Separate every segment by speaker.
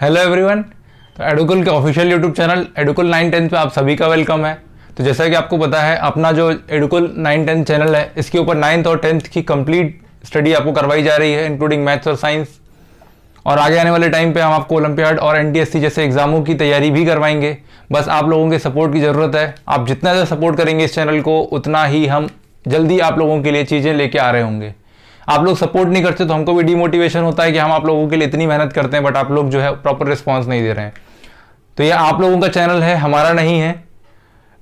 Speaker 1: Hello everyone. तो एडुकुल के official YouTube channel एडुकुल 9-10 पे आप सभी का वेलकम है। तो जैसा कि आपको पता है, अपना जो एडुकुल 9-10 चैनल है, इसके ऊपर 9th और 10th की कंप्लीट स्टडी आपको करवाई जा रही है, इंक्लूडिंग मैथ्स और साइंस। और आगे आने वाले टाइम पे हम आपको ओलंपियाड और NTSC जैसे एग्जामों की तैयारी भी करवाएंगे। बस आप लोगों के सपोर्ट की ज़रूरत है। आप जितना ज़्यादा सपोर्ट करेंगे इस चैनल को, उतना ही हम जल्दी आप लोगों के लिए चीज़ें लेके आ रहे होंगे। आप लोग सपोर्ट नहीं करते तो हमको भी डिमोटिवेशन होता है कि हम आप लोगों के लिए इतनी मेहनत करते हैं, बट आप लोग जो है प्रॉपर रिस्पॉन्स नहीं दे रहे हैं। तो ये आप लोगों का चैनल है, हमारा नहीं है।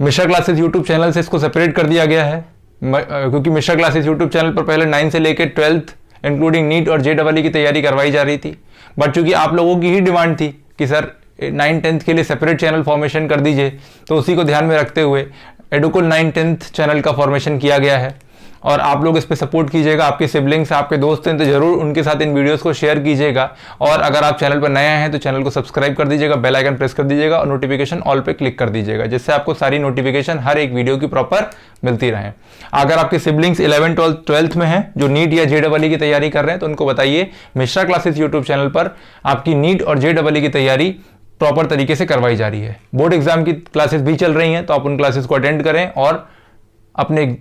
Speaker 1: मिश्रा क्लासेस यूट्यूब चैनल से इसको सेपरेट कर दिया गया है, क्योंकि मिश्रा क्लासेस यूट्यूब चैनल पर पहले 9 से लेकर 12th इंक्लूडिंग नीट और JEE की तैयारी करवाई जा रही थी। बट चूंकि आप लोगों की ही डिमांड थी कि सर 9-10th के लिए सेपरेट चैनल फॉर्मेशन कर दीजिए, तो उसी को ध्यान में रखते हुए एडुकुल 9-10th चैनल का फॉर्मेशन किया गया है। और आप लोग इस पे सपोर्ट कीजिएगा। आपके सिबलिंग्स, आपके दोस्त हैं तो जरूर उनके साथ इन वीडियोस को शेयर कीजिएगा। और अगर आप चैनल पर नए हैं तो चैनल को सब्सक्राइब कर दीजिएगा, बेल आइकन प्रेस कर दीजिएगा और नोटिफिकेशन ऑल पे क्लिक कर दीजिएगा, जिससे आपको सारी नोटिफिकेशन हर एक वीडियो की प्रॉपर मिलती रहे। अगर आपके सिबलिंग्स 11th 12th में हैं, जो नीट या JEE की तैयारी कर रहे हैं, तो उनको बताइए मिश्रा क्लासेस यूट्यूब चैनल पर आपकी नीट और JEE की तैयारी प्रॉपर तरीके से करवाई जा रही है। बोर्ड एग्जाम की क्लासेस भी चल रही हैं, तो आप उन क्लासेस को अटेंड करें और अपने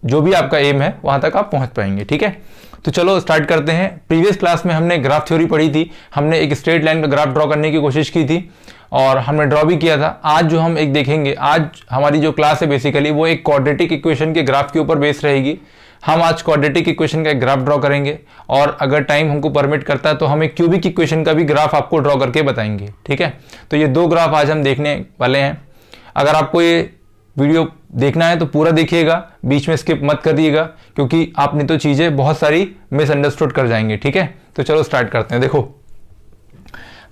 Speaker 1: जो भी आपका एम है वहां तक आप पहुंच पाएंगे। ठीक है, तो चलो स्टार्ट करते हैं। प्रीवियस क्लास में हमने ग्राफ थ्योरी पढ़ी थी। हमने एक स्ट्रेट लाइन का ग्राफ ड्रॉ करने की कोशिश की थी और हमने ड्रॉ भी किया था। आज जो हम एक देखेंगे, आज हमारी जो क्लास है बेसिकली वो एक क्वाड्रेटिक इक्वेशन के ग्राफ के ऊपर बेस रहेगी। हम आज क्वाड्रेटिक इक्वेशन का एक ग्राफ ड्रॉ करेंगे और अगर टाइम हमको परमिट करता है तो हम एक क्यूबिक इक्वेशन का भी ग्राफ आपको ड्रॉ करके बताएंगे। ठीक है, तो ये दो ग्राफ आज हम देखने वाले हैं। अगर आपको ये वीडियो देखना है तो पूरा देखिएगा, बीच में स्किप मत करिएगा, क्योंकि आपने तो चीज़ें बहुत सारी मिसअंडरस्टूड कर जाएंगे। ठीक है, तो चलो स्टार्ट करते हैं। देखो,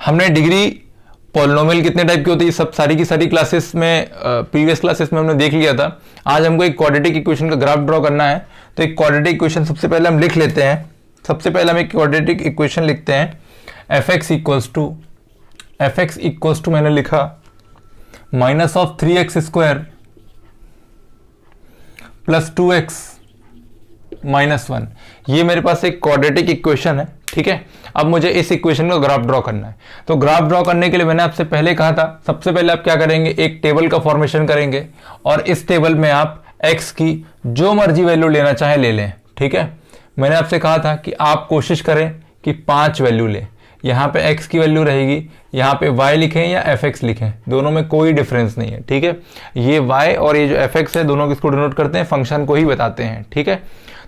Speaker 1: हमने डिग्री पॉलिनोमियल कितने टाइप की होती है सब सारी की सारी क्लासेस में, प्रीवियस क्लासेस में हमने देख लिया था। आज हमको एक क्वाड्रेटिक इक्वेशन का ग्राफ ड्रॉ करना है। तो एक क्वाड्रेटिक इक्वेशन सबसे पहले हम लिख लेते हैं। सबसे पहले हम एक क्वाड्रेटिक इक्वेशन लिखते हैं। एफ एक्स इक्वल्स टू मैंने लिखा minus of 3x² plus 2x minus 1। ये मेरे पास एक क्वाड्रेटिक इक्वेशन है। ठीक है, अब मुझे इस इक्वेशन का ग्राफ ड्रॉ करना है। तो ग्राफ ड्रॉ करने के लिए मैंने आपसे पहले कहा था, सबसे पहले आप क्या करेंगे, एक टेबल का फॉर्मेशन करेंगे और इस टेबल में आप x की जो मर्जी वैल्यू लेना चाहे ले लें। ठीक है, मैंने आपसे कहा था कि आप कोशिश करें कि 5 वैल्यू लें। यहाँ पे x की वैल्यू रहेगी, यहाँ पे y लिखें या fx लिखें, दोनों में कोई डिफरेंस नहीं है। ठीक है, ये y और ये जो fx है, दोनों किसको डिनोट करते हैं, फंक्शन को ही बताते हैं। ठीक है,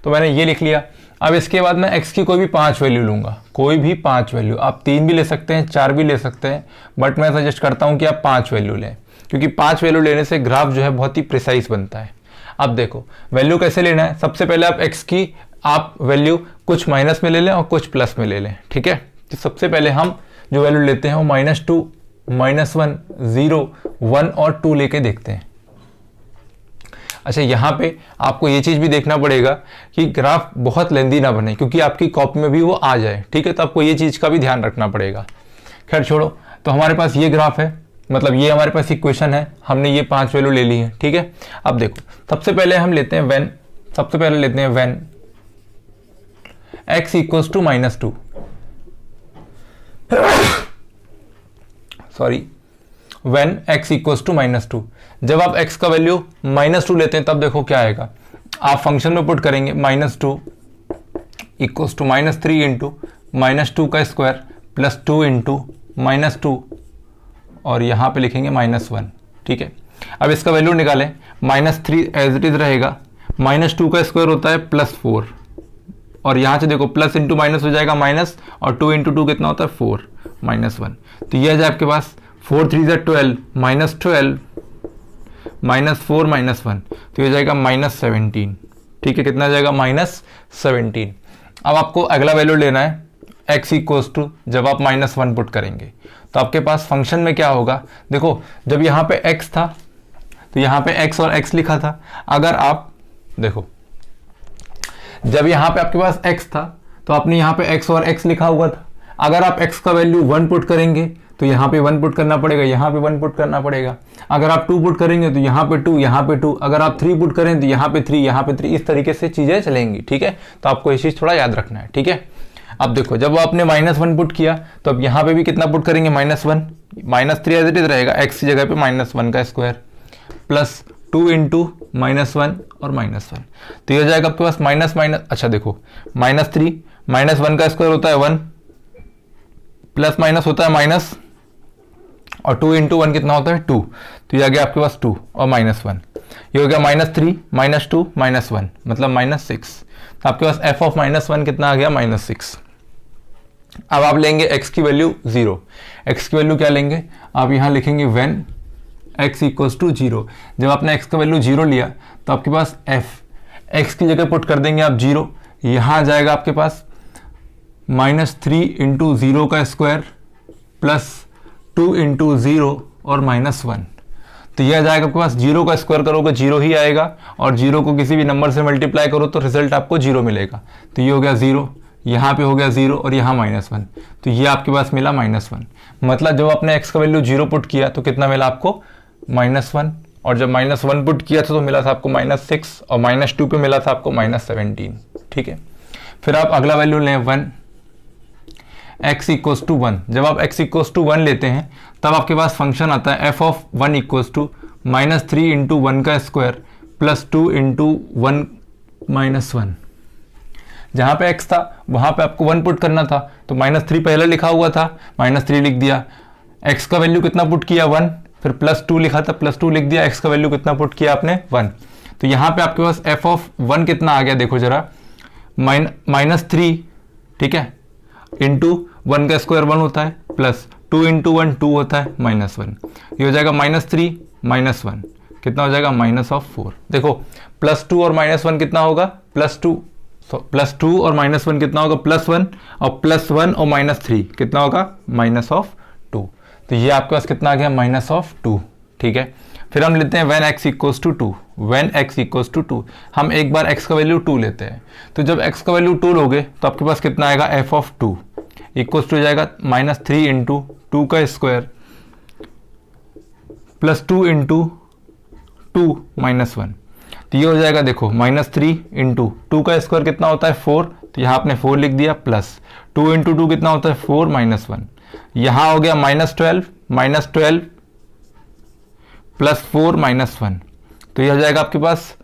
Speaker 1: तो मैंने ये लिख लिया। अब इसके बाद मैं x की कोई भी 5 वैल्यू लूंगा, कोई भी 5 वैल्यू। आप 3 भी ले सकते हैं, 4 भी ले सकते हैं, बट मैं सजेस्ट करता हूँ कि आप 5 वैल्यू लें, क्योंकि 5 वैल्यू लेने से ग्राफ जो है बहुत ही प्रिसाइज बनता है। अब देखो वैल्यू कैसे लेना है। सबसे पहले आप x की आप वैल्यू कुछ माइनस में ले लें और कुछ प्लस में ले लें। ठीक है, तो सबसे पहले हम जो वैल्यू लेते हैं वो -2, -1, 0, 1 और 2 लेके देखते हैं। अच्छा, यहाँ पे आपको ये चीज़ भी देखना पड़ेगा कि ग्राफ बहुत लेंदी ना बने, क्योंकि आपकी कॉपी में भी वो आ जाए। ठीक है, तो आपको ये चीज़ का भी ध्यान रखना पड़ेगा। खैर छोड़ो, तो हमारे पास ये ग्राफ है, मतलब ये हमारे पास इक्वेशन है, हमने ये 5 वैल्यू ले ली है। ठीक है, अब देखो सबसे पहले हम लेते हैं when x equals to -2, sorry when x equals to -2। जब आप x का वैल्यू -2 लेते हैं तब देखो क्या आएगा। आप फंक्शन में पुट करेंगे -2 इक्वल्स टू -3 इंटू -2 का स्क्वायर प्लस 2 इंटू -2 और यहाँ पे लिखेंगे -1। ठीक है, अब इसका वैल्यू निकालें। -3 एज इट इज रहेगा, -2 का स्क्वायर होता है +4 और यहाँ से देखो प्लस इंटू माइनस हो जाएगा माइनस, और 2 इंटू 2 कितना होता है 4, -1। तो ये आ जाए आपके पास 4 3 12, -12 -4 -1, तो ये जाएगा -17। ठीक है, कितना जाएगा -17। अब आपको अगला वैल्यू लेना है x इक्वल्स टू, जब आप -1 पुट करेंगे तो आपके पास फंक्शन में क्या होगा। देखो जब यहाँ पे x था तो यहाँ पे x और x लिखा था। अगर आप देखो जब यहाँ पे आपके पास x था तो आपने यहाँ पे x और x लिखा हुआ था। अगर आप x का वैल्यू 1 पुट करेंगे तो यहाँ पे 1 पुट करना पड़ेगा, यहाँ पे 1 पुट करना पड़ेगा। अगर आप 2 पुट करेंगे तो यहाँ पे 2, यहाँ पे 2। अगर आप 3 पुट करें तो यहाँ पे 3, यहाँ पे 3। इस तरीके से चीज़ें चलेंगी। ठीक है, तो आपको ये चीज़ थोड़ा याद रखना है। ठीक है, अब देखो जब आपने -1 पुट किया तो अब यहाँ पे भी कितना पुट करेंगे, -1, -3 एज इट इज रहेगा, x की जगह पे -1 का स्क्वायर प्लस 2 इंटू -1 और -1, तो ये हो जाएगा आपके पास माइनस माइनस, अच्छा देखो -3 -1 का स्क्वायर होता है 1, प्लस माइनस होता है माइनस, और 2 इंटू 1 कितना होता है 2, तो ये आ गया आपके पास 2 और -1, ये हो गया -3 -2 -1 मतलब -6, तो आपके पास f ऑफ -1 कितना आ गया, -6। अब आप लेंगे x की वैल्यू 0, x की वैल्यू क्या लेंगे, आप यहाँ लिखेंगे व्हेन x इक्वल्स टू 0। जब आपने x का वैल्यू 0 लिया तो आपके पास f x की जगह पुट कर देंगे आप 0, यहाँ आ जाएगा आपके पास -3 इंटू 0 का स्क्वायर प्लस 2 इंटू 0 और -1, तो यह आ जाएगा आपके पास, 0 का स्क्वायर करोगे 0 ही आएगा, और 0 को किसी भी नंबर से मल्टीप्लाई करो तो रिजल्ट आपको 0 मिलेगा, तो ये हो गया 0, यहाँ पे हो गया 0 और यहाँ -1, तो ये आपके पास मिला -1। मतलब जब आपने x का वैल्यू 0 पुट किया तो कितना मिला आपको, -1, और जब -1 पुट किया था तो मिला था आपको -6, और -2 पे मिला था आपको -17। ठीक है, फिर आप अगला वैल्यू लें 1, x इक्वल्स टू 1। जब आप x इक्वल्स टू 1 लेते हैं तब आपके पास फंक्शन आता है f of 1 equals to -3 into 1 का स्क्वायर प्लस 2 इंटू 1 -1। जहाँ पे x था वहाँ पे आपको 1 पुट करना था, तो -3 पहले लिखा हुआ था, -3 लिख दिया, x का वैल्यू कितना पुट किया 1, फिर +2 लिखा था, +2 लिख दिया, x का वैल्यू कितना पुट किया आपने 1, तो यहाँ पे आपके पास f ऑफ 1 कितना आ गया, देखो जरा, -3, ठीक है, इंटू 1 का स्क्वायर 1 होता है, प्लस 2 इंटू 1 2 होता है, -1, ये हो जाएगा -3 -1 कितना हो जाएगा, -4। देखो +2 और -1 कितना होगा, +2 और -1 कितना होगा, +1, और +1 और -3 कितना होगा, -2, तो ये आपके पास कितना आ गया, -2। ठीक है, फिर हम लेते हैं when x equals to 2, when x equals to 2, हम एक बार x का वैल्यू 2 लेते हैं, तो जब x का वैल्यू 2 लोगे तो आपके पास कितना आएगा, f ऑफ 2 इक्वल्स टू हो जाएगा -3 इंटू 2 का स्क्वायर प्लस 2 इंटू 2 -1, तो ये हो जाएगा, देखो -3 इंटू 2 का स्क्वायर कितना होता है 4, तो यहाँ आपने 4 लिख दिया, प्लस 2 इंटू 2 कितना होता है 4 -1, यहाँ हो गया -12 प्लस 4 -1, तो ये हो जाएगा आपके पास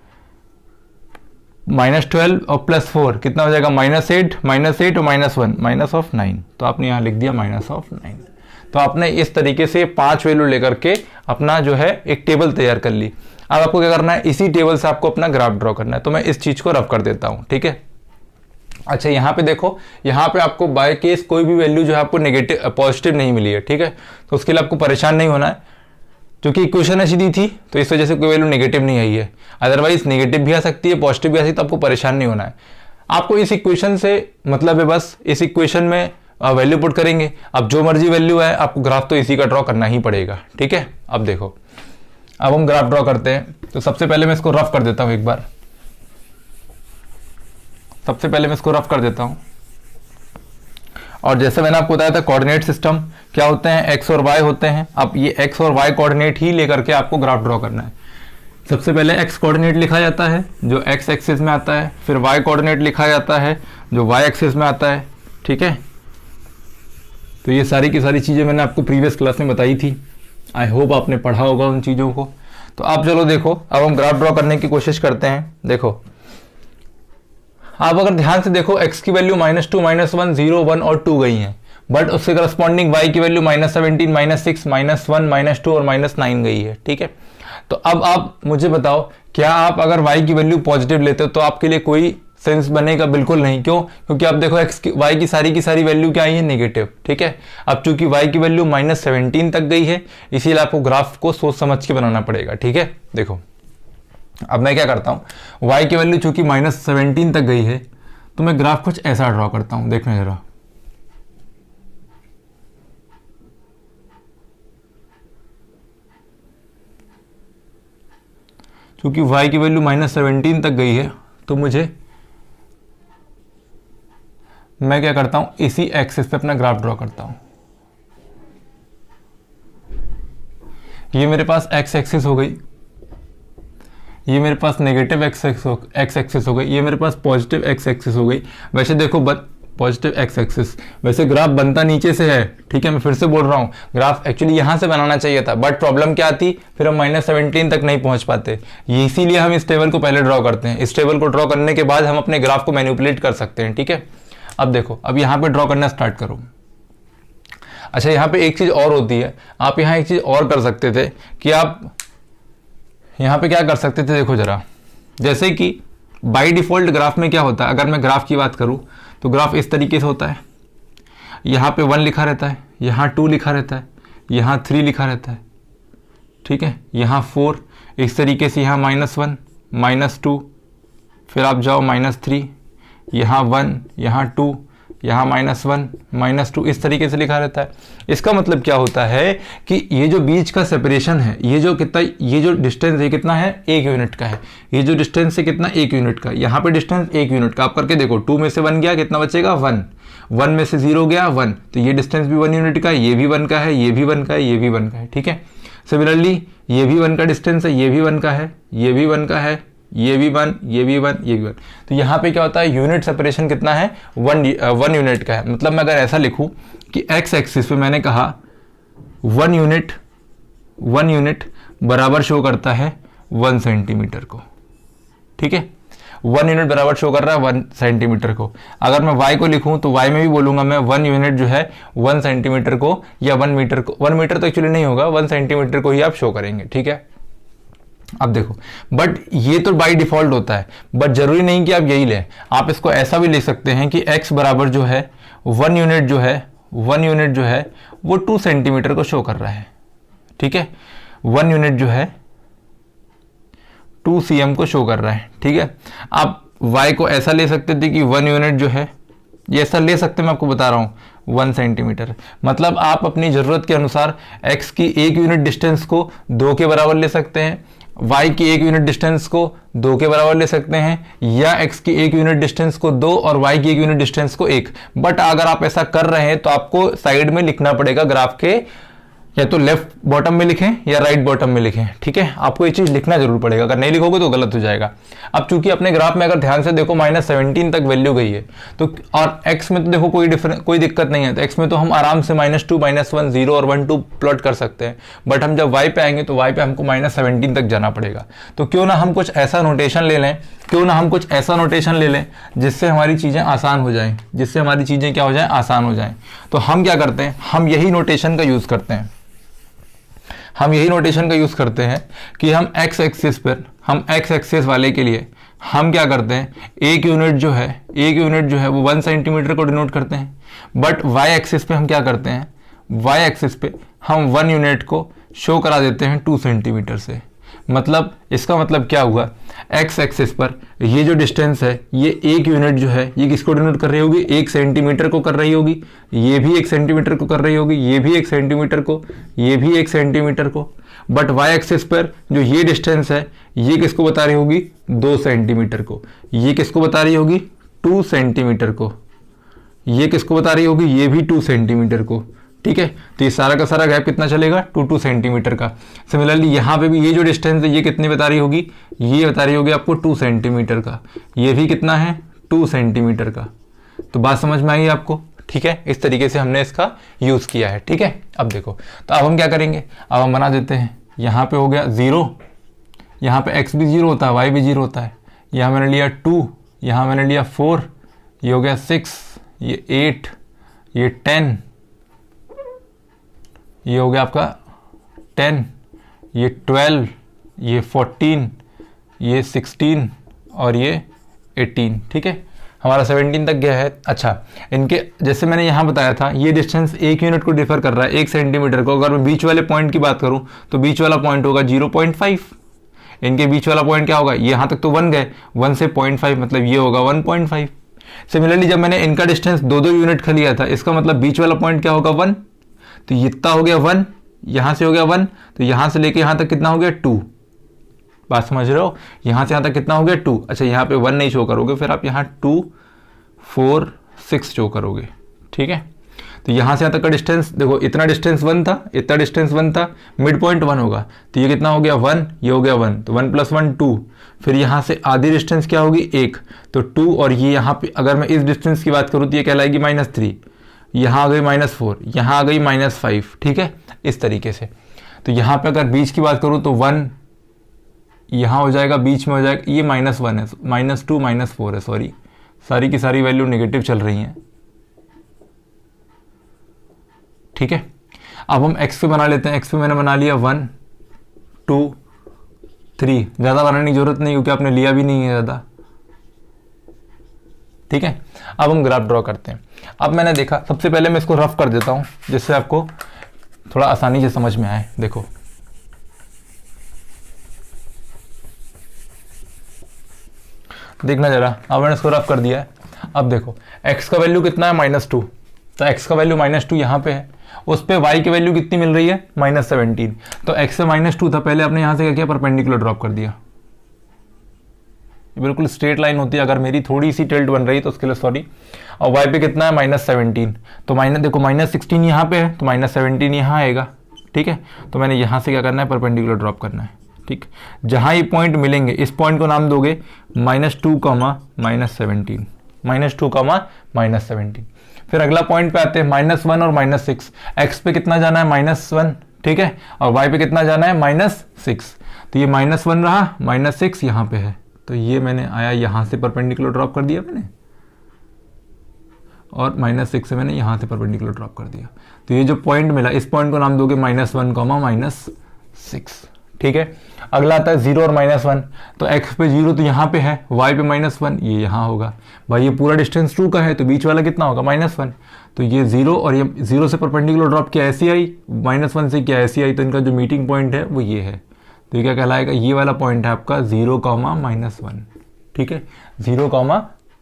Speaker 1: -12 और +4 कितना हो जाएगा, -8 और -1 -9, तो आपने यहाँ लिख दिया -9। तो आपने इस तरीके से 5 वैल्यू लेकर के अपना जो है एक टेबल तैयार कर ली। अब आपको क्या करना है, इसी टेबल से आपको अपना ग्राफ ड्रॉ करना है, तो मैं इस चीज़ को रफ कर देता हूँ। ठीक है, अच्छा यहाँ पे देखो, यहाँ पे आपको बाय केस कोई भी वैल्यू जो है आपको नेगेटिव पॉजिटिव नहीं मिली है। ठीक है, तो उसके लिए आपको परेशान नहीं होना है, क्योंकि इक्वेशन ऐसी दी थी तो इस वजह से कोई वैल्यू नेगेटिव नहीं आई है, अदरवाइज नेगेटिव भी आ सकती है, पॉजिटिव भी आ सकती है, तो आपको परेशान नहीं होना है। आपको इस इक्वेशन से मतलब है, बस इस इक्वेशन में वैल्यू पुट करेंगे, अब जो मर्जी वैल्यू है आपको ग्राफ तो इसी का ड्रॉ करना ही पड़ेगा। ठीक है, अब देखो, अब हम ग्राफ ड्रॉ करते हैं, तो सबसे पहले मैं इसको रफ कर देता हूं एक बार, सबसे पहले मैं इसको रफ कर देता हूं। और जैसे मैंने आपको बताया था कोऑर्डिनेट सिस्टम क्या होते हैं, एक्स और वाई होते हैं। अब ये एक्स और वाई कोऑर्डिनेट ही लेकर के आपको ग्राफ ड्रॉ करना है। सबसे पहले एक्स कोऑर्डिनेट लिखा जाता है जो एक्स एक्सिस में आता है, फिर वाई कोऑर्डिनेट लिखा जाता है जो वाई एक्सिस में आता है। ठीक है, तो ये सारी की सारी चीज़ें मैंने आपको प्रीवियस क्लास में बताई थी, आई होप आपने पढ़ा होगा उन चीज़ों को। तो आप चलो देखो, अब हम ग्राफ ड्रॉ करने की कोशिश करते हैं। देखो, आप अगर ध्यान से देखो, x की वैल्यू -2 -1 0 1 और 2 गई हैं, बट उससे करस्पॉन्डिंग y की वैल्यू -17 -6 -1 -2 और -9 गई है। ठीक है, तो अब आप मुझे बताओ, क्या आप अगर y की वैल्यू पॉजिटिव लेते हो तो आपके लिए कोई सेंस बनेगा? बिल्कुल नहीं। क्यों? क्योंकि आप देखो y की सारी वैल्यू क्या आई है, नेगेटिव। ठीक है, अब चूंकि y की वैल्यू -17 तक गई है, इसीलिए आपको ग्राफ को सोच समझ के बनाना पड़ेगा। ठीक है, देखो अब मैं क्या करता हूं, y की वैल्यू चूंकि -17 तक गई है तो मैं ग्राफ कुछ ऐसा ड्रॉ करता हूं, देखना जरा। चूंकि y की वैल्यू -17 तक गई है तो मैं क्या करता हूं, इसी एक्सिस पे अपना ग्राफ ड्रॉ करता हूं। ये मेरे पास x एक्सिस हो गई, ये मेरे पास नेगेटिव x एक्सिस हो गई, ये मेरे पास पॉजिटिव x एक्सिस हो गई। वैसे देखो पॉजिटिव एक्स एक्सिस। वैसे ग्राफ बनता नीचे से है, ठीक है, मैं फिर से बोल रहा हूँ, ग्राफ एक्चुअली यहाँ से बनाना चाहिए था, बट प्रॉब्लम क्या आती, फिर हम -17 तक नहीं पहुंच पाते। इसीलिए हम इस टेबल को पहले ड्रॉ करते हैं। इस टेबल को ड्रॉ करने के बाद हम अपने ग्राफ को मैनिपुलेट कर सकते हैं, ठीक है। अब देखो, अब यहाँ पे ड्रॉ करना स्टार्ट करो। अच्छा, यहाँ पे एक चीज़ और होती है, आप यहाँ एक चीज़ और कर सकते थे कि आप यहाँ पे क्या कर सकते थे, देखो जरा, जैसे कि बाय डिफ़ॉल्ट ग्राफ में क्या होता है, अगर मैं ग्राफ की बात करूँ तो ग्राफ इस तरीके से होता है, यहाँ पे 1 लिखा रहता है, यहाँ 2 लिखा रहता है, यहाँ 3 लिखा रहता है, ठीक है, यहाँ 4, इस तरीके से यहाँ -1, -2, फिर आप जाओ -3, यहाँ 1, यहाँ 2, यहाँ -1, -2, इस तरीके से लिखा रहता है। इसका मतलब क्या होता है कि ये जो बीच का सेपरेशन है, ये जो डिस्टेंस है कितना है, 1 यूनिट का है। ये जो डिस्टेंस है कितना, 1 यूनिट का। यहाँ पे डिस्टेंस 1 यूनिट का, आप करके देखो, 2 में से 1 गया, कितना बचेगा, 1, 1 में से 0 गया, 1, तो ये डिस्टेंस भी 1 यूनिट का है, ये भी 1 का है, ये भी 1 का है, ये भी 1 का है, ठीक है। सिमिलरली ये भी 1 का डिस्टेंस है, ये भी 1 का है, ये भी 1 का है, ये भी 1, ये भी 1, ये भी 1। तो यहाँ पे क्या होता है, यूनिट सेपरेशन कितना है, 1 यूनिट का है। मतलब मैं अगर ऐसा लिखूँ कि एक्स एक्सिस पे मैंने कहा 1 यूनिट बराबर शो करता है 1 सेंटीमीटर को, ठीक है, 1 यूनिट बराबर शो कर रहा है 1 सेंटीमीटर को। अगर मैं y को लिखूं तो y में भी बोलूंगा मैं 1 यूनिट जो है 1 सेंटीमीटर को या 1 मीटर को, 1 मीटर तो एक्चुअली नहीं होगा, 1 सेंटीमीटर को ही आप शो करेंगे, ठीक है। अब देखो, बट ये तो बाय डिफॉल्ट होता है, बट जरूरी नहीं कि आप यही लें, आप इसको ऐसा भी ले सकते हैं कि x बराबर जो है 1 यूनिट जो है वो 2 सेंटीमीटर को शो कर रहा है, ठीक है, 1 यूनिट जो है 2 cm को शो कर रहा है, ठीक है। आप y को ऐसा ले सकते थे कि 1 यूनिट जो है, ये ऐसा ले सकते, मैं आपको बता रहा हूँ, 1 सेंटीमीटर। मतलब आप अपनी ज़रूरत के अनुसार x की 1 यूनिट डिस्टेंस को 2 के बराबर ले सकते हैं, y की 1 यूनिट डिस्टेंस को 2 के बराबर ले सकते हैं, या x की 1 यूनिट डिस्टेंस को 2 और y की 1 यूनिट डिस्टेंस को 1। बट अगर आप ऐसा कर रहे हैं तो आपको साइड में लिखना पड़ेगा ग्राफ के, या तो लेफ्ट बॉटम में लिखें या राइट बॉटम में लिखें, ठीक है, आपको ये चीज़ लिखना जरूर पड़ेगा, अगर नहीं लिखोगे तो गलत हो जाएगा। अब चूंकि अपने ग्राफ में अगर ध्यान से देखो -17 तक वैल्यू गई है, तो और x में तो देखो कोई दिक्कत नहीं है, तो x में तो हम आराम से -2, -1, 0 और 1, 2 प्लॉट कर सकते हैं। बट हम जब y पे आएंगे तो y पे हमको -17 तक जाना पड़ेगा। तो क्यों ना हम कुछ ऐसा नोटेशन ले लें, जिससे हमारी चीज़ें आसान हो जाएं, आसान हो जाएं। तो हम क्या करते हैं, हम यही नोटेशन का यूज़ करते हैं कि हम x एक्सिस वाले के लिए हम क्या करते हैं, 1 यूनिट जो है वो 1 सेंटीमीटर को डिनोट करते हैं। बट y एक्सिस पे हम क्या करते हैं, y एक्सिस पे हम 1 यूनिट को शो करा देते हैं 2 सेंटीमीटर से। मतलब इसका मतलब क्या हुआ, x एक्सिस पर ये जो डिस्टेंस है, ये 1 यूनिट जो है ये किसको डिनोट कर रही होगी, 1 सेंटीमीटर को कर रही होगी, ये भी 1 सेंटीमीटर को कर रही होगी, ये भी 1 सेंटीमीटर को, ये भी 1 सेंटीमीटर को। बट y एक्सिस पर जो ये डिस्टेंस है ये किसको बता रही होगी, 2 सेंटीमीटर को। ये किसको बता रही होगी, 2 सेंटीमीटर को। ये किसको बता रही होगी, ये भी 2 सेंटीमीटर को, ठीक है। तो ये सारा का सारा गैप कितना चलेगा, 2 सेंटीमीटर का। सिमिलरली यहाँ पे भी ये जो डिस्टेंस है ये कितनी बता रही होगी, ये बता रही होगी आपको 2 सेंटीमीटर का। ये भी कितना है, 2 सेंटीमीटर का। तो बात समझ में आई आपको, ठीक है। इस तरीके से हमने इसका यूज़ किया है, ठीक है। अब देखो, तो अब हम क्या करेंगे, अब हम बना देते हैं, यहाँ पे हो गया 0, यहाँ पे x भी 0 होता है, y भी 0 होता है। यहाँ मैंने लिया 2, यहाँ मैंने लिया 4, ये हो गया 6, ये 8, ये 10, ये हो गया आपका 10, ये 12, ये 14, ये 16 और ये 18, ठीक है। हमारा 17 तक गया है। अच्छा, इनके जैसे मैंने यहाँ बताया था, ये डिस्टेंस 1 यूनिट को डिफर कर रहा है, 1 सेंटीमीटर को। अगर मैं बीच वाले पॉइंट की बात करूँ तो बीच वाला पॉइंट होगा 0.5। इनके बीच वाला पॉइंट क्या होगा, यहाँ तक तो 1 गए, 1 से 0.5 मतलब ये होगा 1.5। सिमिलरली जब मैंने इनका डिस्टेंस 2-2 यूनिट का लिया था, इसका मतलब बीच वाला पॉइंट क्या होगा, 1। तो इतना हो गया 1, यहाँ से हो गया 1, तो यहाँ से लेके यहाँ तक कितना हो गया, 2। बात समझ रहे हो, यहाँ से यहाँ तक कितना हो गया, 2। अच्छा, यहाँ पे 1 नहीं शो करोगे, फिर आप यहाँ 2, 4, 6 शो करोगे, ठीक है। तो यहाँ से यहाँ तक का डिस्टेंस देखो, इतना डिस्टेंस 1 था, इतना डिस्टेंस 1 था, मिड पॉइंट 1 होगा, तो ये कितना हो गया 1, ये हो गया 1, तो 1 + 1 2, फिर यहाँ से आधी डिस्टेंस क्या होगी 1, तो 2, और ये यहाँ पे अगर मैं इस डिस्टेंस की बात करूँ तो ये कहलाएगी -3, यहाँ आ गई -4, यहाँ आ गई -5, ठीक है, इस तरीके से। तो यहाँ पे अगर बीच की बात करूँ तो 1 यहाँ हो जाएगा, बीच में हो जाएगा, ये -1 है, -2 -4 है, सॉरी, सारी की सारी वैल्यू नेगेटिव चल रही हैं, ठीक है। अब हम x पे बना लेते हैं, x पे मैंने बना लिया 1 2 3, ज़्यादा बनाने की जरूरत नहीं क्योंकि आपने लिया भी नहीं है ज़्यादा, ठीक है। अब हम ग्राफ ड्रॉ करते हैं। अब मैंने देखा, सबसे पहले मैं इसको रफ कर देता हूँ जिससे आपको थोड़ा आसानी से समझ में आए। देखो देखना जरा, अब मैंने इसको रफ कर दिया है। अब देखो x का वैल्यू कितना है -2, तो x का वैल्यू -2 यहाँ पे है, उस पे y की वैल्यू कितनी मिल रही है -17, तो x से -2 था, पहले आपने यहाँ से क्या किया, परपेंडिकुलर ड्रॉप कर दिया। ये बिल्कुल स्ट्रेट लाइन होती है, अगर मेरी थोड़ी सी टिल्ट बन रही है तो उसके लिए सॉरी। और y पे कितना है -17, तो देखो -16 यहाँ पे है, तो -17 यहाँ आएगा, ठीक है। तो मैंने यहाँ से क्या करना है, परपेंडिकुलर ड्रॉप करना है, ठीक। जहाँ ये पॉइंट मिलेंगे, इस पॉइंट को नाम दोगे -2, -17, -2, -17। फिर अगला पॉइंट पे आते हैं -1 और -6, x पे कितना जाना है -1, ठीक है, और y पे कितना जाना है -6, तो ये -1 रहा, -6 यहाँ पे है, तो ये मैंने आया यहाँ से परपेंडिकुलर ड्रॉप कर दिया मैंने, और -6 से मैंने यहाँ से परपेंडिकुलर ड्रॉप कर दिया। तो ये जो पॉइंट मिला, इस पॉइंट को नाम दोगे -1, -6, ठीक है। अगला आता है 0 और -1, तो x पे 0 तो यहाँ पे है, y पे -1 ये यहाँ होगा, भाई ये पूरा डिस्टेंस 2 का है, तो बीच वाला कितना होगा -1, तो ये 0 और ये 0 से परपेंडिकुलर ड्रॉप किया ऐसी आई, -1 से किया ऐसी आई, तो इनका जो मीटिंग पॉइंट है वो ये है, तो ये क्या कहलाएगा, ये वाला पॉइंट है आपका 0, -1, ठीक है, 0,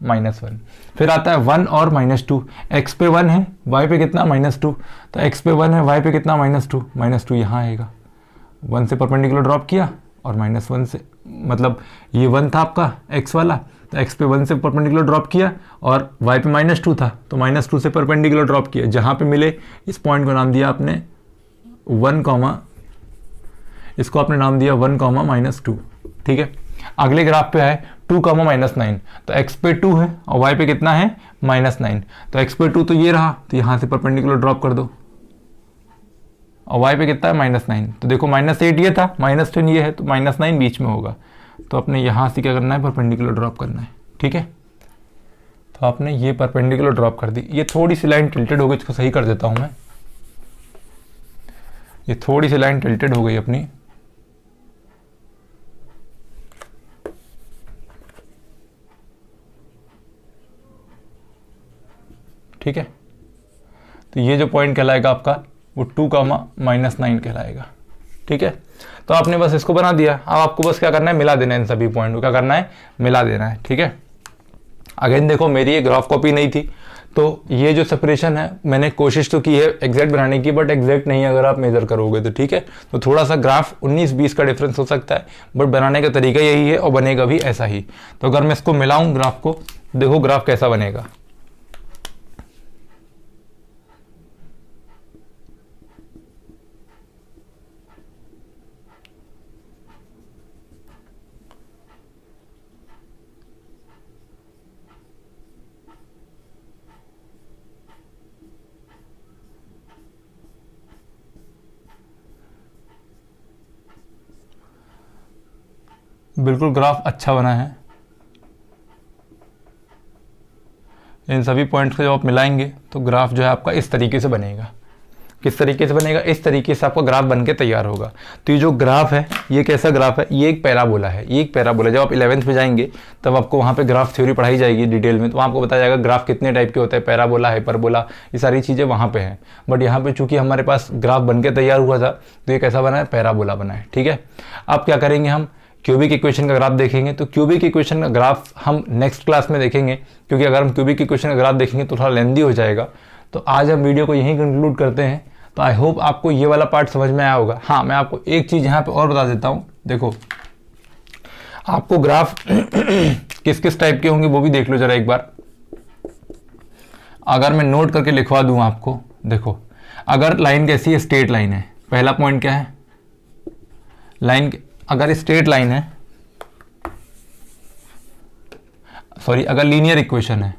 Speaker 1: -1। फिर आता है 1 और -2, x पे 1 है, y पे कितना -2, तो x पे 1 है, y पे कितना -2 यहाँ आएगा, 1 से परपेंडिकुलर ड्रॉप किया और -1 से, मतलब ये 1 था आपका x वाला, तो x पे 1 से परपेंडिकुलर ड्रॉप किया और y पे -2 था, तो -2 से परपेंडिकुलर ड्रॉप किया, जहाँ पे मिले इस पॉइंट को नाम दिया आपने 1, इसको आपने नाम दिया 1, -2, ठीक है। अगले ग्राफ पे है 2, -9, तो x पे 2 है और y पे कितना है -9, तो x पे 2 तो ये रहा, तो यहाँ से परपेंडिकुलर ड्रॉप कर दो, और y पे कितना है -9, तो देखो -8 ये था, -10 ये है, तो -9 बीच में होगा, तो आपने यहाँ से क्या करना है, परपेंडिकुलर ड्रॉप करना है, ठीक है। तो आपने ये परपेंडिकुलर ड्रॉप कर दी। ये थोड़ी सी लाइन टिल्टेड हो गई, इसको सही कर देता हूँ मैं, ये थोड़ी सी लाइन टिल्टेड हो गई अपनी, ठीक है। तो ये जो पॉइंट कहलाएगा आपका वो 2, -9 कहलाएगा, ठीक है। तो आपने बस इसको बना दिया, अब आपको बस क्या करना है, मिला देना है, इन सभी पॉइंट को क्या करना है, मिला देना है, ठीक है। अगेन देखो मेरी ये ग्राफ कॉपी नहीं थी, तो ये जो सेपरेशन है मैंने कोशिश तो की है एग्जैक्ट बनाने की, बट एग्जैक्ट नहीं अगर आप मेजर करोगे तो, ठीक है। तो थोड़ा सा ग्राफ 19-20 का डिफरेंस हो सकता है, बट बनाने का तरीका यही है और बनेगा भी ऐसा ही। तो अगर मैं इसको मिलाऊं ग्राफ को, देखो ग्राफ कैसा बनेगा, बिल्कुल ग्राफ अच्छा बना है। इन सभी पॉइंट्स को जब आप मिलाएंगे तो ग्राफ जो है आपका इस तरीके से बनेगा। किस तरीके से बनेगा, इस तरीके से आपका ग्राफ बन के तैयार होगा। तो ये जो ग्राफ है ये कैसा ग्राफ है, ये एक पैराबोला है, ये एक पैराबोला। जब आप 11th में जाएंगे तब आपको वहाँ पे ग्राफ थ्योरी पढ़ाई जाएगी डिटेल में, तो वहाँ आपको बताया जाएगा ग्राफ कितने टाइप के होते हैं, पैराबोला, हाइपरबोला, ये सारी चीज़ें वहाँ पे हैं। बट यहाँ पे चूंकि हमारे पास ग्राफ बन के तैयार हुआ था तो ये कैसा बना है, पैराबोला बना है, ठीक है। अब क्या करेंगे, हम क्यूबिक इक्वेशन का ग्राफ देखेंगे। तो क्यूबिक इक्वेशन का ग्राफ हम नेक्स्ट क्लास में देखेंगे, क्योंकि अगर हम क्यूबिक इक्वेशन का ग्राफ देखेंगे तो थोड़ा लेंदी हो जाएगा। तो आज हम वीडियो को यहीं कंक्लूड करते हैं। तो आई होप आपको ये वाला पार्ट समझ में आया होगा। हाँ, मैं आपको एक चीज़ यहाँ पे और बता देता हूँ। देखो, आपको ग्राफ किस किस टाइप के होंगे वो भी देख लो जरा एक बार। अगर मैं नोट करके लिखवा दूँ आपको, देखो अगर लाइन कैसी है, स्ट्रेट लाइन है, पहला पॉइंट क्या है, लाइन अगर स्ट्रेट लाइन है, सॉरी अगर लीनियर इक्वेशन है,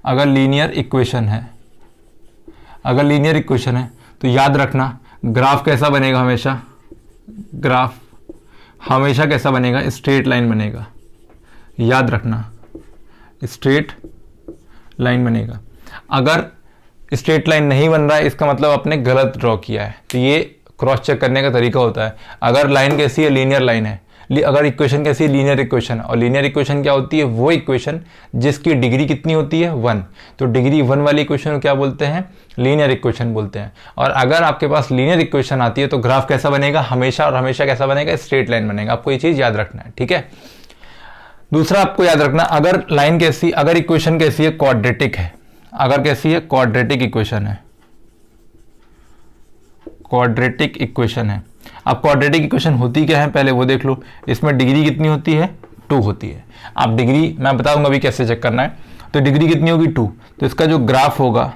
Speaker 1: अगर लीनियर इक्वेशन है, अगर लीनियर इक्वेशन है तो याद रखना ग्राफ कैसा बनेगा, हमेशा ग्राफ हमेशा कैसा बनेगा, स्ट्रेट लाइन बनेगा। याद रखना स्ट्रेट लाइन बनेगा। अगर स्ट्रेट लाइन नहीं बन रहा है इसका मतलब आपने गलत ड्रॉ किया है। तो ये क्रॉस चेक करने का तरीका होता है। अगर लाइन कैसी है, लीनियर लाइन है, अगर इक्वेशन कैसी है, लीनियर इक्वेशन। और लीनियर इक्वेशन क्या होती है, वो इक्वेशन जिसकी डिग्री कितनी होती है, 1। तो डिग्री 1 वाली इक्वेशन को क्या बोलते हैं, लीनियर इक्वेशन बोलते हैं। और अगर आपके पास लीनियर इक्वेशन आती है तो ग्राफ कैसा बनेगा, हमेशा और हमेशा कैसा बनेगा, स्ट्रेट लाइन बनेगा। आपको ये चीज याद रखना है, ठीक है। दूसरा आपको याद रखना, अगर लाइन कैसी, अगर इक्वेशन कैसी है, क्वाड्रेटिक है, अगर कैसी है, क्वाड्रेटिक इक्वेशन है, क्वाड्रेटिक इक्वेशन है। अब क्वाड्रेटिक इक्वेशन होती क्या है पहले वो देख लो। इसमें डिग्री कितनी होती है, 2 होती है। अब डिग्री मैं बताऊंगा अभी कैसे चेक करना है। तो डिग्री कितनी होगी, 2। तो इसका जो ग्राफ होगा,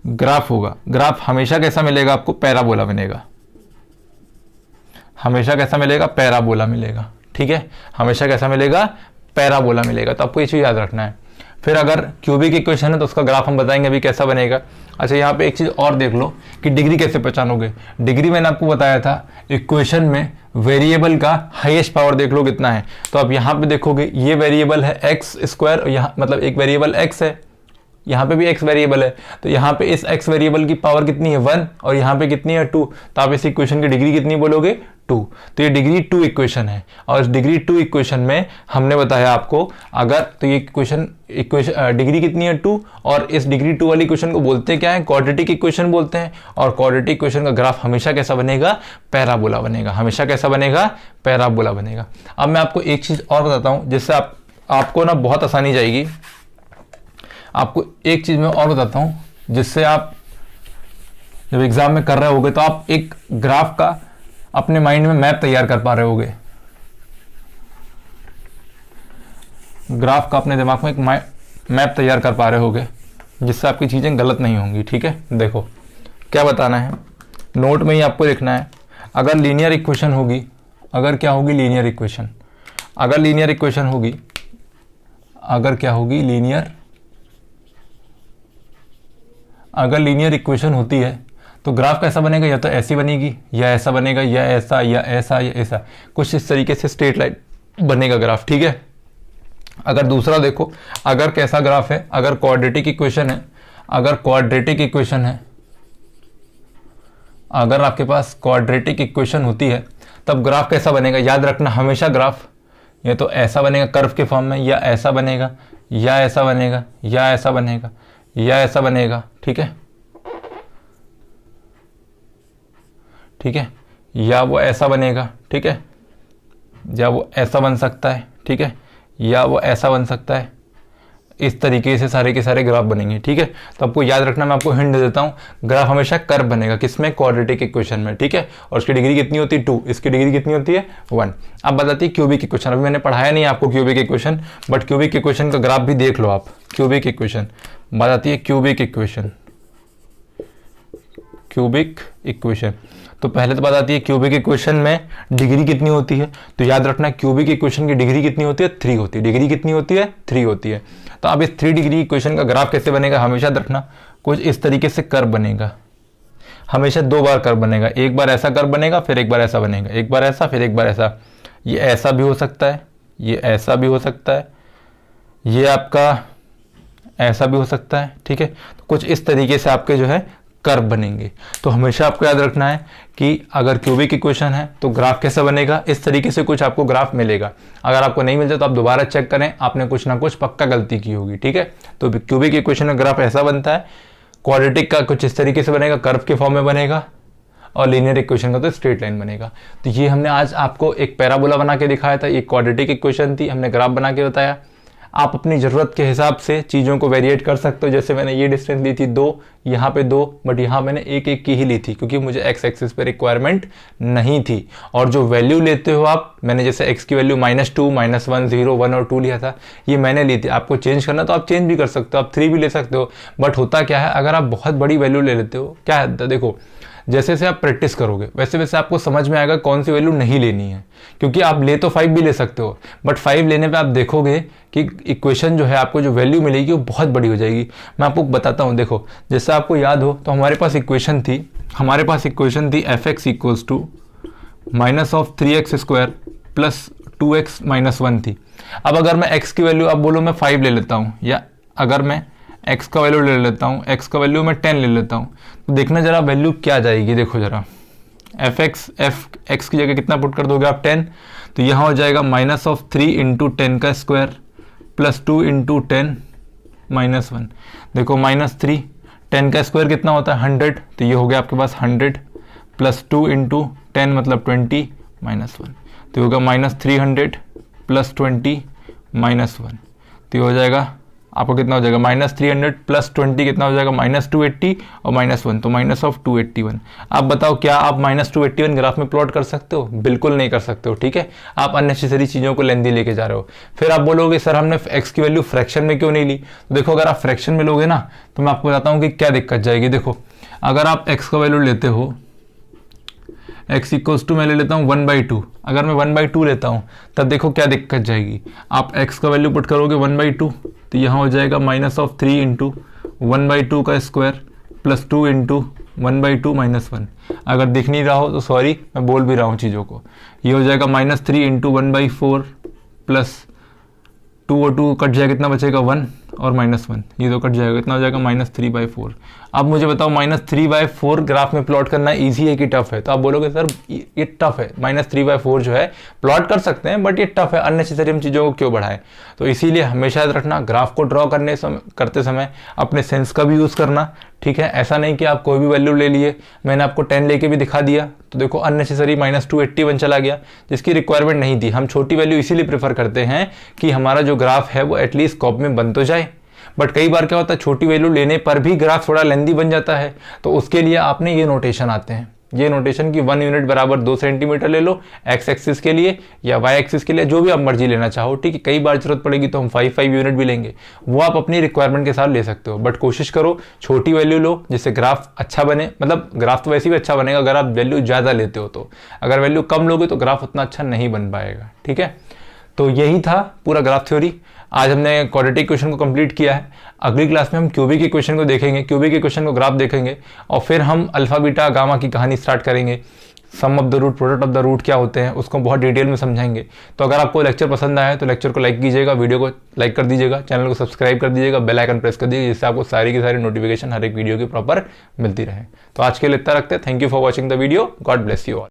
Speaker 1: ग्राफ हमेशा कैसा मिलेगा आपको, पैराबोला मिलेगा। हमेशा कैसा मिलेगा, पैराबोला मिलेगा, ठीक है। हमेशा कैसा मिलेगा, पैराबोला मिलेगा। तो आपको ये चीज याद रखना है। फिर अगर क्यूबिक इक्वेशन है तो उसका ग्राफ हम बताएंगे अभी कैसा बनेगा। अच्छा यहाँ पे एक चीज और देख लो कि डिग्री कैसे पहचानोगे। डिग्री मैंने आपको बताया था इक्वेशन में वेरिएबल का हाईएस्ट पावर देख लो कितना है। तो आप यहाँ पे देखोगे ये वेरिएबल है एक्स स्क्वायर, यहाँ मतलब एक वेरिएबल एक्स है, यहाँ पे भी x वेरिएबल है। तो यहाँ पे इस x वेरिएबल की पावर कितनी है, 1, और यहाँ पे कितनी है, 2। तो आप इस इक्वेशन की डिग्री कितनी बोलोगे, 2। तो ये डिग्री 2 इक्वेशन है। और इस डिग्री 2 इक्वेशन में हमने बताया आपको, अगर तो ये इक्वेशन डिग्री कितनी है, 2। और इस डिग्री 2 वाली इक्वेशन को बोलते क्या है, क्वाड्रेटिक इक्वेशन बोलते हैं। और क्वाड्रेटिक इक्वेशन का ग्राफ हमेशा कैसा बनेगा, पैराबोला बनेगा। हमेशा कैसा बनेगा, पैराबोला बनेगा। अब मैं आपको एक चीज और बताता हूँ जिससे आपको ना बहुत आसानी जाएगी। आपको एक चीज मैं और बताता हूं जिससे आप जब एग्जाम में कर रहे होगे तो आप एक ग्राफ का अपने माइंड में मैप तैयार कर पा रहे होगे। ग्राफ का अपने दिमाग में एक मैप तैयार कर पा रहे होगे जिससे आपकी चीजें गलत नहीं होंगी, ठीक है। देखो क्या बताना है, नोट में ही आपको लिखना है। अगर लीनियर इक्वेशन होगी, अगर क्या होगी, लीनियर इक्वेशन, अगर लीनियर इक्वेशन होगी, अगर क्या होगी, लीनियर, अगर लीनियर इक्वेशन होती है तो ग्राफ कैसा बनेगा, या तो ऐसी बनेगी, या ऐसा बनेगा, या ऐसा, या ऐसा, या ऐसा, कुछ इस तरीके से स्ट्रेट लाइन बनेगा ग्राफ, ठीक है। अगर दूसरा देखो, अगर कैसा ग्राफ है, अगर क्वाड्रेटिक इक्वेशन है, अगर क्वाड्रेटिक इक्वेशन है, अगर आपके पास क्वाड्रेटिक इक्वेशन होती है तब ग्राफ कैसा बनेगा। याद रखना हमेशा ग्राफ या तो ऐसा बनेगा कर्व के फॉर्म में, या ऐसा बनेगा, या ऐसा बनेगा, या ऐसा बनेगा, या ऐसा बनेगा, ठीक है, ठीक है, या वो ऐसा बनेगा, ठीक है, या वो ऐसा बन सकता है, ठीक है, या वो ऐसा बन सकता है। इस तरीके से सारे के सारे ग्राफ बनेंगे, ठीक है। तो आपको याद रखना, मैं आपको हिंट दे देता हूँ, ग्राफ हमेशा कर्व बनेगा, किसमें, क्वाड्रेटिक इक्वेशन में, ठीक है। और उसकी डिग्री कितनी होती है, 2, इसकी डिग्री कितनी होती है, 1। अब बताती है क्यूबिक इक्वेशन। अभी मैंने पढ़ाया नहीं आपको cubic equation, but cubic equation का ग्राफ भी देख लो आप। क्यूबिक इक्वेशन बताती है, क्यूबिक इक्वेशन, क्यूबिक इक्वेशन। तो पहले तो बताती है क्यूबिक इक्वेशन में डिग्री कितनी होती है। तो याद रखना क्यूबिक इक्वेशन की डिग्री कितनी होती है, 3 होती है। डिग्री कितनी होती है, 3 होती है। तो अब इस 3 डिग्री इक्वेशन का ग्राफ कैसे बनेगा, हमेशा रखना कुछ इस तरीके से कर्व बनेगा। हमेशा 2 बार कर्व बनेगा, एक बार ऐसा कर्व बनेगा, फिर एक बार ऐसा बनेगा, एक बार ऐसा, फिर एक बार ऐसा। ये ऐसा भी हो सकता है, ये ऐसा भी हो सकता है, ये आपका ऐसा भी हो सकता है, ठीक है। तो कुछ इस तरीके से आपके जो है कर्व बनेंगे। तो हमेशा आपको याद रखना है कि अगर क्यूबिक इक्वेशन है तो ग्राफ कैसा बनेगा, इस तरीके से कुछ आपको ग्राफ मिलेगा। अगर आपको नहीं मिलता तो आप दोबारा चेक करें, आपने कुछ ना कुछ पक्का गलती की होगी, ठीक है। तो क्यूबिक इक्वेशन में ग्राफ ऐसा बनता है, क्वाड्रेटिक का कुछ इस तरीके से बनेगा, कर्व के फॉर्म में बनेगा, और लीनियर इक्वेशन का तो स्ट्रेट लाइन बनेगा। तो ये हमने आज आपको एक पैराबोला बना के दिखाया था, एक क्वाड्रेटिक इक्वेशन थी, हमने ग्राफ बना के बताया। आप अपनी ज़रूरत के हिसाब से चीज़ों को वेरिएट कर सकते हो। जैसे मैंने ये डिस्टेंस ली थी 2, यहाँ पे 2, बट यहाँ मैंने एक की ही ली थी क्योंकि मुझे एक्स एक्सिस पे रिक्वायरमेंट नहीं थी। और जो वैल्यू लेते हो आप, मैंने जैसे एक्स की वैल्यू -2, -1, 0, 1 और 2 लिया था, ये मैंने ली थी। आपको चेंज करना तो आप चेंज भी कर सकते हो, आप 3 भी ले सकते हो। बट होता क्या है, अगर आप बहुत बड़ी वैल्यू ले लेते हो, क्या है देखो, जैसे जैसे आप प्रैक्टिस करोगे वैसे वैसे आपको समझ में आएगा कौन सी वैल्यू नहीं लेनी है। क्योंकि आप ले तो 5 भी ले सकते हो, बट 5 लेने पे आप देखोगे कि इक्वेशन जो है, आपको जो वैल्यू मिलेगी वो बहुत बड़ी हो जाएगी। मैं आपको बताता हूँ, देखो जैसे आपको याद हो तो हमारे पास इक्वेशन थी f(x) - 3x² + 2x - 1 थी। अब अगर मैं x की वैल्यू, अब बोलो मैं 5 ले लेता हूँ, या अगर मैं x का वैल्यू ले लेता हूँ, x का वैल्यू मैं 10 ले लेता हूँ, तो देखना जरा वैल्यू क्या जाएगी। देखो जरा, x की जगह कितना पुट कर दोगे आप, 10, तो यहाँ हो जाएगा -3 × 10 का स्क्वायर + 2 × 10 - 1। देखो -3, 10 का स्क्वायर कितना होता है 100, तो ये हो गया आपके पास 100 + 2 × 10 मतलब 20 - 1, तो होगा -300 + 20 - 1, तो ये हो जाएगा आपको कितना हो जाएगा, -300 + 20 कितना हो जाएगा, -280 और -1, तो -281। आप बताओ क्या आप -281 ग्राफ में प्लॉट कर सकते हो? बिल्कुल नहीं कर सकते हो, ठीक है। आप अननेसेसरी चीज़ों को लेंदी लेके जा रहे हो। फिर आप बोलोगे सर हमने x की वैल्यू फ्रैक्शन में क्यों नहीं ली? तो देखो अगर आप फ्रैक्शन में लोगे ना, तो मैं आपको बताता हूँ कि क्या दिक्कत जाएगी। देखो अगर आप x का वैल्यू लेते हो, x = मैं ले लेता हूँ 1/2, अगर मैं 1/2 लेता हूँ तब देखो क्या दिक्कत जाएगी। आप x का वैल्यू पुट करोगे 1/2, तो यहाँ हो जाएगा -3 × 1/2 का स्क्वायर + 2 × 1/2 - 1। अगर दिख नहीं रहा हो तो सॉरी, मैं बोल भी रहा हूँ चीज़ों को। ये हो जाएगा -3 × 1/4 + 2 और 2 कट जाएगा, कितना बचेगा 1 और -1, ये तो कट जाएगा, कितना हो जाएगा -3/4। अब मुझे बताओ -3/4 ग्राफ में प्लॉट करना ईजी है कि टफ है? तो आप बोलोगे सर ये टफ है, -3/4 जो है प्लॉट कर सकते हैं बट ये टफ है, अननेसेसरी हम चीज़ों को क्यों बढ़ाएं। तो इसीलिए हमेशा याद रखना, ग्राफ को ड्रॉ करते समय अपने सेंस का भी यूज़ करना, ठीक है। ऐसा नहीं कि आप कोई भी वैल्यू ले लिए, मैंने आपको 10 लेके भी दिखा दिया तो देखो अननेसेसरी -281 चला गया, जिसकी रिक्वायरमेंट नहीं थी। हम छोटी वैल्यू इसीलिए प्रेफर करते हैं कि हमारा जो ग्राफ है वो एटलीस्ट कॉपी में बन तो जाए। बट कई बार क्या होता है, छोटी वैल्यू लेने पर भी ग्राफ थोड़ा लेंदी बन जाता है, तो उसके लिए आपने ये नोटेशन आते हैं, ये नोटेशन की 1 यूनिट बराबर 2 सेंटीमीटर ले लो x एक्सिस के लिए या y एक्सिस के लिए, जो भी आप मर्जी लेना चाहो, ठीक है। कई बार जरूरत पड़ेगी तो हम 5 यूनिट भी लेंगे, वो आप अपनी रिक्वायरमेंट के साथ ले सकते हो। बट कोशिश करो छोटी वैल्यू लो जिससे ग्राफ अच्छा बने, मतलब ग्राफ तो वैसे भी अच्छा बनेगा अगर आप वैल्यू ज़्यादा लेते हो, तो अगर वैल्यू कम लोगे तो ग्राफ उतना अच्छा नहीं बन पाएगा, ठीक है। तो यही था पूरा ग्राफ थ्योरी। आज हमने क्वाड्रेटिक इक्वेशन को कंप्लीट किया है। अगली क्लास में हम क्यूबिक इक्वेशन को देखेंगे, क्यूबिक इक्वेशन को ग्राफ देखेंगे, और फिर हम अल्फा बीटा गामा की कहानी स्टार्ट करेंगे। Sum of the root, product of the root क्या होते हैं उसको बहुत डिटेल में समझाएंगे। तो अगर आपको लेक्चर पसंद आया तो लेक्चर को लाइक कीजिएगा, वीडियो को लाइक कर दीजिएगा, चैनल को सब्सक्राइब कर दीजिएगा, बेल आइकन प्रेस कर दीजिएगा, जिससे आपको सारी की सारी नोटिफिकेशन हर एक वीडियो की प्रॉपर मिलती रहे। तो आज के लिए इतना रखते हैं। Thank you for watching the video. God bless you all.